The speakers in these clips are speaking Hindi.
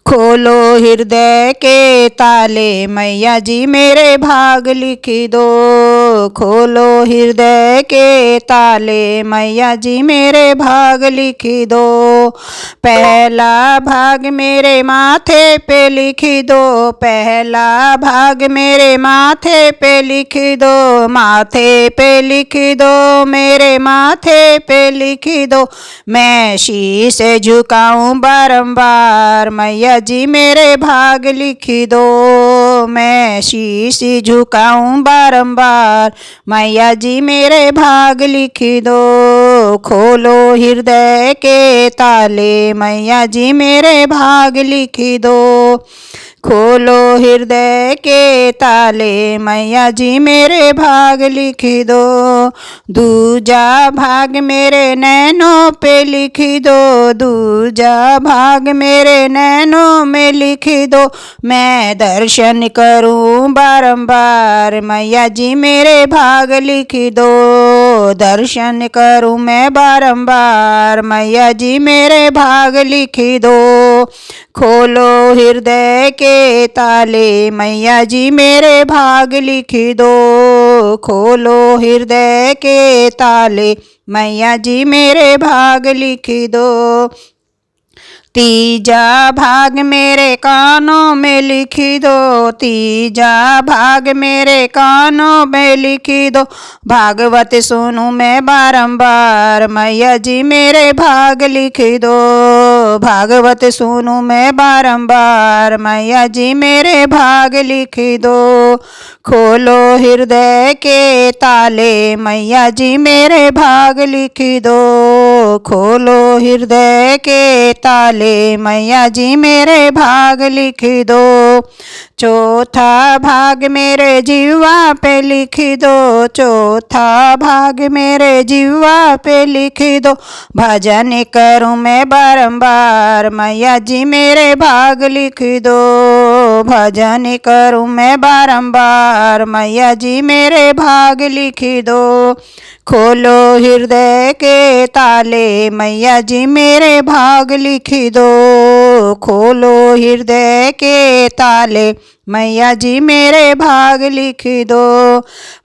खोलो हृदय के ताले मैया जी मेरे भाग लिख दो। खोलो हृदय के ताले मैया जी मेरे भाग लिख दो। पहला भाग मेरे माथे पे लिख दो। पहला भाग मेरे माथे पे लिख दो। माथे पे लिख दो मेरे माथे पे लिख दो। मैं शीश झुकाऊं बारंबार मैया जी मेरे भाग लिख दो। मैं शीश झुकाऊं बारंबार मैया जी मेरे भाग लिख दो। खोलो हृदय के ताले मैया जी मेरे भाग लिख दो। खोलो हृदय के ताले मैया जी मेरे भाग लिख दो। दूजा भाग मेरे नैनों पे लिख दो। दूजा भाग मेरे नैनों में लिख दो। मैं दर्शन करूं बारंबार मैया जी मेरे भाग लिख दो। दर्शन करूं मैं बारंबार मैया जी मेरे भाग लिख दो। खोलो हृदय के ताले मैया जी मेरे भाग लिख दो। खोलो हृदय के ताले मैया जी मेरे भाग लिख दो। तीजा भाग मेरे कानों में लिख दो। तीजा भाग मेरे कानों में लिख दो। भागवत सुनूं मैं बारंबार मैया जी मेरे भाग लिख दो। भागवत सुनूं मैं बारंबार मैया जी मेरे भाग लिख दो। खोलो हृदय के ताले मैया जी मेरे भाग लिख दो। खोलो हृदय के ताले मैया जी मेरे भाग लिख दो। चौथा भाग मेरे जीवा पे लिख दो। चौथा भाग मेरे जीवा पे लिख दो। भजन करूं मैं बारंबार मैया जी मेरे भाग लिख दो। भजन करूं मैं बारंबार मैया जी मेरे भाग लिख दो। खोलो हृदय के ताले मैया जी मेरे भाग लिख दो। खोलो हृदय के ताले मैया जी मेरे भाग लिख दो।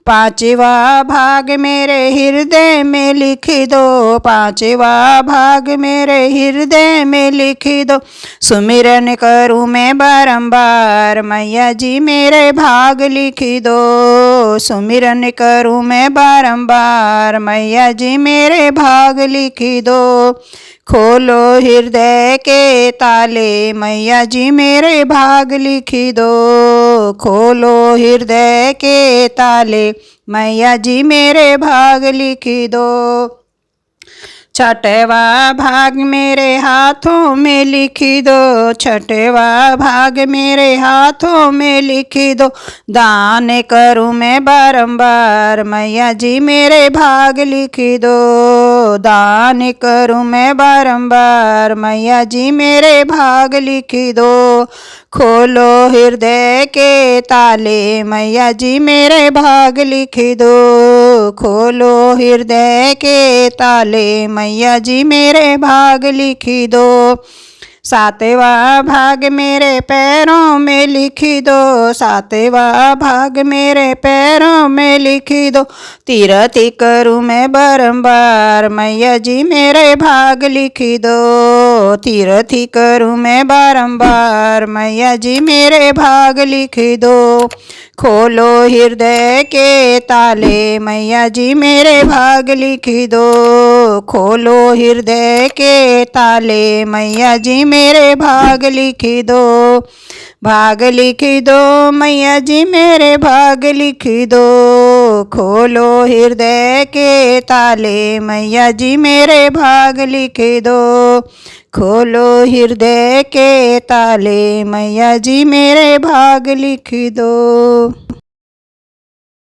पांचवा भाग मेरे हृदय में लिख दो। पांचवा भाग मेरे हृदय में लिख दो। सुमिरन करूं मैं बारंबार मैया जी मेरे भाग लिख दो। सुमिरन करूं मैं बारंबार मैया जी मेरे भाग लिख दो। खोलो हृदय के ताले मैया जी मेरे भाग लिख दो। खोलो हृदय के ताले मैया जी मेरे भाग लिख दो। छठवा भाग मेरे हाथों में लिख दो। छठवा भाग मेरे हाथों में लिख दो। दान करूं मैं बारंबार मैया जी मेरे भाग लिख दो। दान करूं मैं बारंबार मैया जी मेरे भाग लिख दो। खोलो हृदय के ताले मैया जी मेरे भाग लिख दो। खोलो हृदय के ताले मैया जी मेरे भाग लिख दो। सातवां भाग मेरे पैरों में लिख दो। सातवां भाग मेरे पैरों में लिख दो। तीरथ करूं मैं बारंबार मैया जी मेरे भाग लिख दो। तीरथ करूं मैं बारंबार मैया जी मेरे भाग लिख दो। खोलो हृदय के ताले मैया जी मेरे भाग लिख दो। खोलो हृदय के ताले मैया जी मेरे भाग लिख दो। भाग लिख दो मैया जी मेरे भाग लिख दो। खोलो हृदय के ताले मैया जी मेरे भाग लिख दो। खोलो हृदय के ताले मैया जी मेरे भाग लिख दो।